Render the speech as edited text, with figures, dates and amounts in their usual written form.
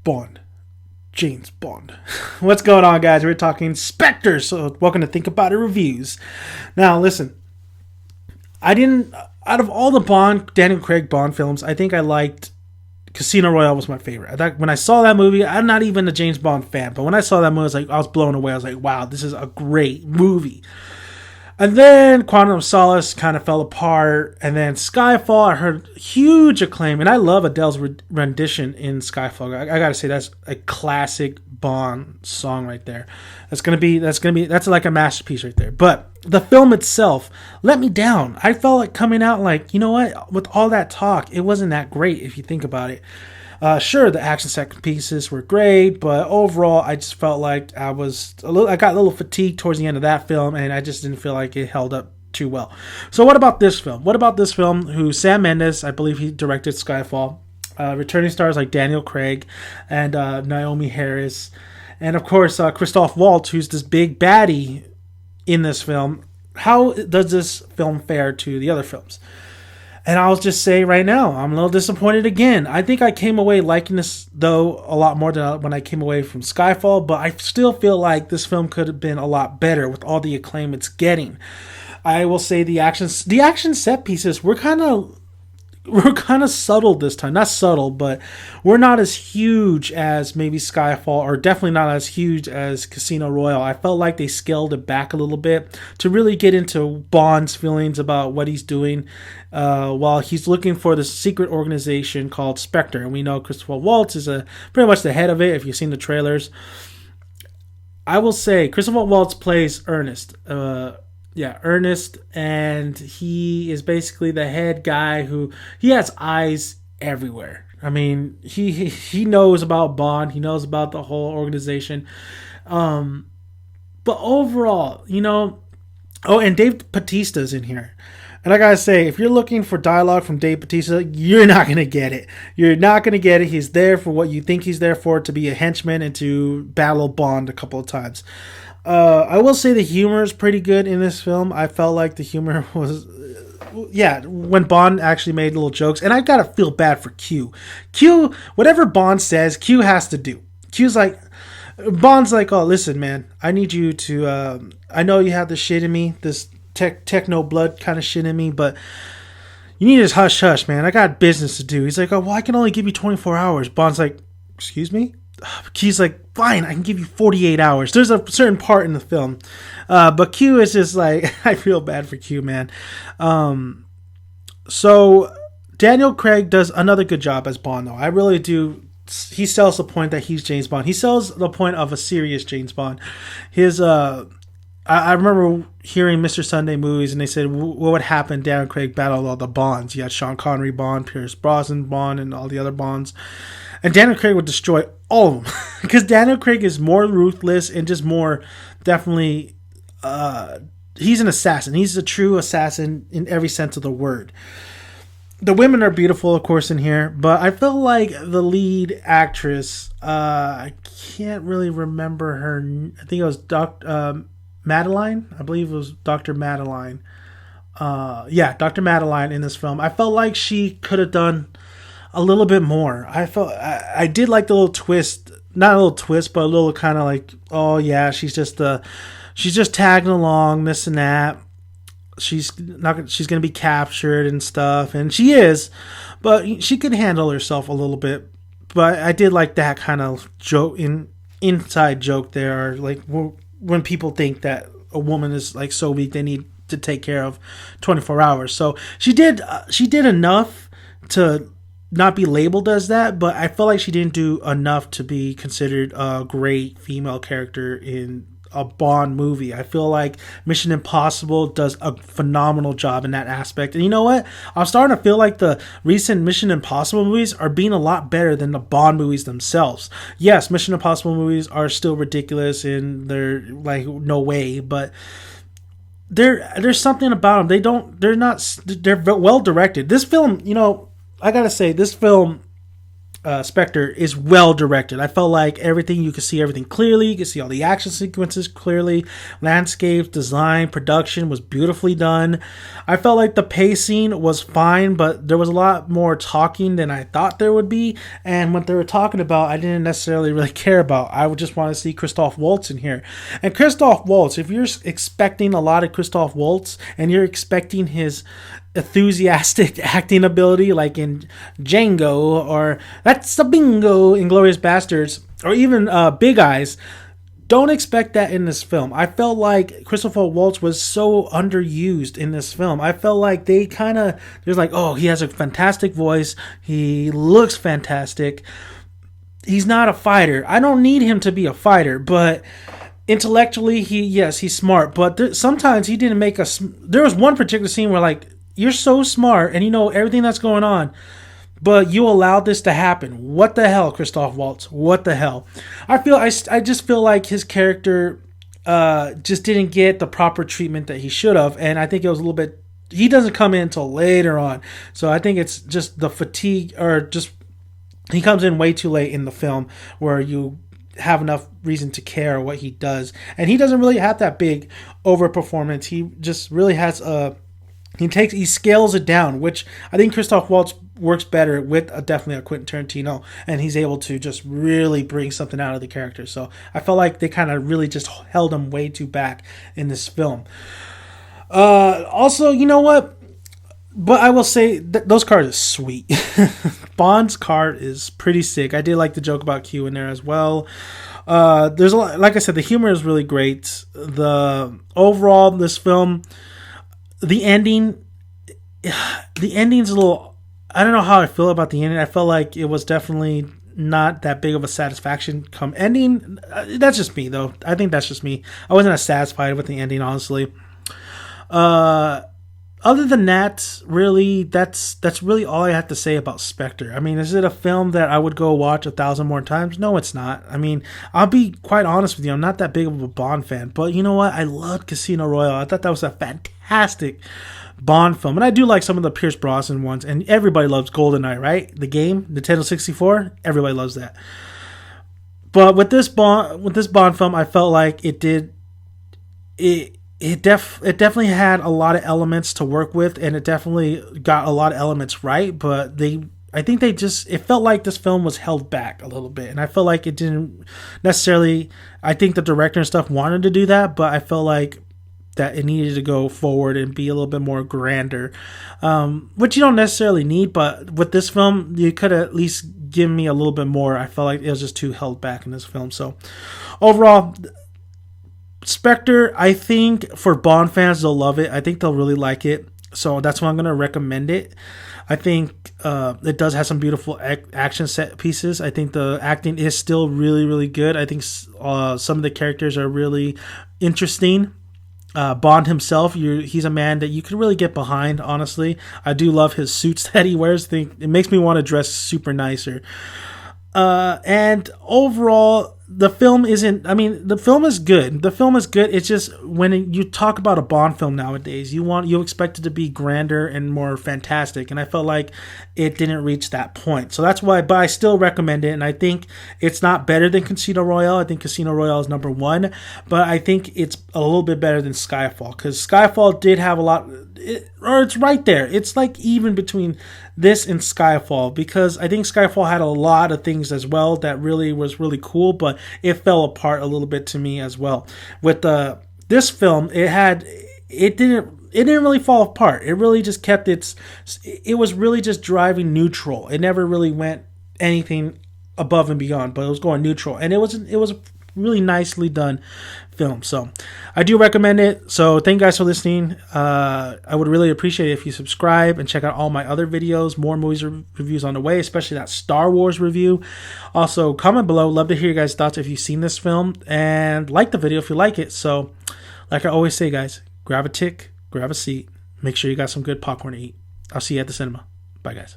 Bond. James Bond. What's going on, guys? We're talking Spectre, so welcome to Think About It Reviews. Now, listen, out of all the Daniel Craig Bond films, I think I liked Casino Royale was my favorite. I thought when I saw that movie, I'm not even a James Bond fan, but when I saw that movie, I was blown away. I was like, wow, this is a great movie. And then Quantum of Solace kind of fell apart. And then Skyfall, I heard huge acclaim. And I love Adele's rendition in Skyfall. I gotta say, that's a classic Bond song right there. That's like a masterpiece right there. But the film itself let me down. I felt like coming out like, you know what? With all that talk, it wasn't that great if you think about it. Sure, the action set pieces were great, but overall, I just felt like I got a little fatigued towards the end of that film, and I just didn't feel like it held up too well. So what about this film? Who Sam Mendes, I believe he directed Skyfall, returning stars like Daniel Craig and Naomi Harris, and of course, Christoph Waltz, who's this big baddie in this film. How does this film fare to the other films? And I'll just say right now, I'm a little disappointed again. I think I came away liking this, though, a lot more than when I came away from Skyfall, but I still feel like this film could have been a lot better with all the acclaim it's getting. I will say the action set pieces were kind of subtle this time. Not subtle, but we're not as huge as maybe Skyfall, or definitely not as huge as Casino Royale. I felt like they scaled it back a little bit to really get into Bond's feelings about what he's doing while he's looking for the secret organization called Spectre. And we know Christopher Waltz is pretty much the head of it if you've seen the trailers. I will say Christopher Waltz plays Ernest. Ernest, and he is basically the head guy who he has eyes everywhere. I mean, he knows about Bond, he knows about the whole organization. But overall, and Dave Bautista's in here. And I gotta say, if you're looking for dialogue from Dave Bautista, you're not gonna get it. You're not gonna get it. He's there for what you think he's there for, to be a henchman and to battle Bond a couple of times. I will say the humor is pretty good in this film. I felt like the humor was, when Bond actually made little jokes. And I gotta feel bad for Q. Q, whatever Bond says, Q has to do. Bond's like, oh, listen, man, I need you to, I know you have this shit in me, this techno blood kind of shit in me, but you need to hush hush, man. I got business to do. He's like, oh, well, I can only give you 24 hours. Bond's like, excuse me? Q's like, fine, I can give you 48 hours. There's a certain part in the film. But Q is just like, I feel bad for Q, man. So Daniel Craig does another good job as Bond, though. I really do. He sells the point that he's James Bond. He sells the point of a serious James Bond. I remember hearing Mr. Sunday movies, and they said, what would happen? Daniel Craig battled all the Bonds. You had Sean Connery Bond, Pierce Brosnan Bond, and all the other Bonds. And Daniel Craig would destroy all of them. Because Daniel Craig is more ruthless and just more, definitely, he's an assassin. He's a true assassin in every sense of the word. The women are beautiful, of course, in here. But I felt like the lead actress, I can't really remember her. I think it was Madeline. I believe it was Dr. Madeline. Dr. Madeline in this film. I felt like she could have done a little bit more. I did like the little twist, not a little twist, but a little kind of like, oh yeah, she's just tagging along, this and that. She's gonna be captured and stuff, and she is, but she could handle herself a little bit. But I did like that kind of inside joke there, like when people think that a woman is like so weak they need to take care of 24 hours. So she did enough to not be labeled as that, but I felt like she didn't do enough to be considered a great female character in a Bond movie. I feel like Mission Impossible does a phenomenal job in that aspect. And you know what? I'm starting to feel like the recent Mission Impossible movies are being a lot better than the Bond movies themselves. Yes, Mission Impossible movies are still ridiculous and they're like, no way, but there's something about them. They're well directed. This film, I gotta say, this film, Spectre is well directed. I felt like everything, you could see everything clearly. You could see all the action sequences clearly. Landscapes, design, production was beautifully done. I felt like the pacing was fine, but there was a lot more talking than I thought there would be. And what they were talking about, I didn't necessarily really care about. I would just want to see Christoph Waltz in here. And Christoph Waltz, if you're expecting a lot of Christoph Waltz and you're expecting his enthusiastic acting ability like in Django, or That's a Bingo, Inglourious Bastards, or even Big Eyes, don't expect that in this film. I felt like Christopher Waltz was so underused in this film. I felt like there's like, oh, he has a fantastic voice, he looks fantastic, he's not a fighter. I don't need him to be a fighter, but intellectually, he's smart, but sometimes he didn't make us. There was one particular scene where, like, you're so smart and you know everything that's going on, but you allowed this to happen. What the hell, Christoph Waltz? What the hell? I just feel like his character just didn't get the proper treatment that he should have, and I think it was a little bit. He doesn't come in until later on, so I think it's just the fatigue, or just he comes in way too late in the film where you have enough reason to care what he does, and he doesn't really have that big over performance. He just really has he scales it down, which I think Christoph Waltz works better with definitely a Quentin Tarantino, and he's able to just really bring something out of the character. So I felt like they kind of really just held him way too back in this film. Also, you know what? But I will say those cars are sweet. Bond's car is pretty sick. I did like the joke about Q in there as well. There's a lot, like I said, the humor is really great. The overall, this film, the ending's a little. I don't know how I feel about the ending. I felt like it was definitely not that big of a satisfaction come ending. That's just me, though. I think that's just me. I wasn't as satisfied with the ending, honestly. Other than that, really, that's really all I have to say about Spectre. I mean, is it a film that I would go watch 1,000 more times? No, it's not. I mean, I'll be quite honest with you. I'm not that big of a Bond fan. But you know what? I loved Casino Royale. I thought that was a fantastic Bond film. And I do like some of the Pierce Brosnan ones. And everybody loves GoldenEye, right? The game, Nintendo 64. Everybody loves that. But with this Bond film, I felt like it definitely had a lot of elements to work with, and it definitely got a lot of elements right, but it felt like this film was held back a little bit, and I felt like it didn't necessarily. I think the director and stuff wanted to do that, but I felt like that it needed to go forward and be a little bit more grander, which you don't necessarily need, but with this film, you could at least give me a little bit more. I felt like it was just too held back in this film. So overall, Spectre, I think for Bond fans, they'll love it. I think they'll really like it. So that's why I'm going to recommend it. I think it does have some beautiful action set pieces. I think the acting is still really, really good. I think some of the characters are really interesting. Bond himself, he's a man that you could really get behind, honestly. I do love his suits that he wears. It makes me want to dress super nicer. And overall, the film the film is good. The film is good. It's just when you talk about a Bond film nowadays, you expect it to be grander and more fantastic. And I felt like it didn't reach that point. So that's why, but I still recommend it. And I think it's not better than Casino Royale. I think Casino Royale is number one, but I think it's a little bit better than Skyfall, because Skyfall did have a lot, or it's right there. It's like even between this and Skyfall, because I think Skyfall had a lot of things as well that really was really cool, but it fell apart a little bit to me as well. With this film, it didn't really fall apart. It really just kept it was really just driving neutral. It never really went anything above and beyond, but it was going neutral, and it was a really nicely done film. So I do recommend it. So thank you guys for listening. I would really appreciate it if you subscribe and check out all my other videos. More movies reviews on the way, especially that Star Wars review. Also, comment below. Love to hear your guys' thoughts if you've seen this film, and like the video if you like it. So like I always say, guys, grab a tick, grab a seat, make sure you got some good popcorn to eat. I'll see you at the cinema. Bye, guys.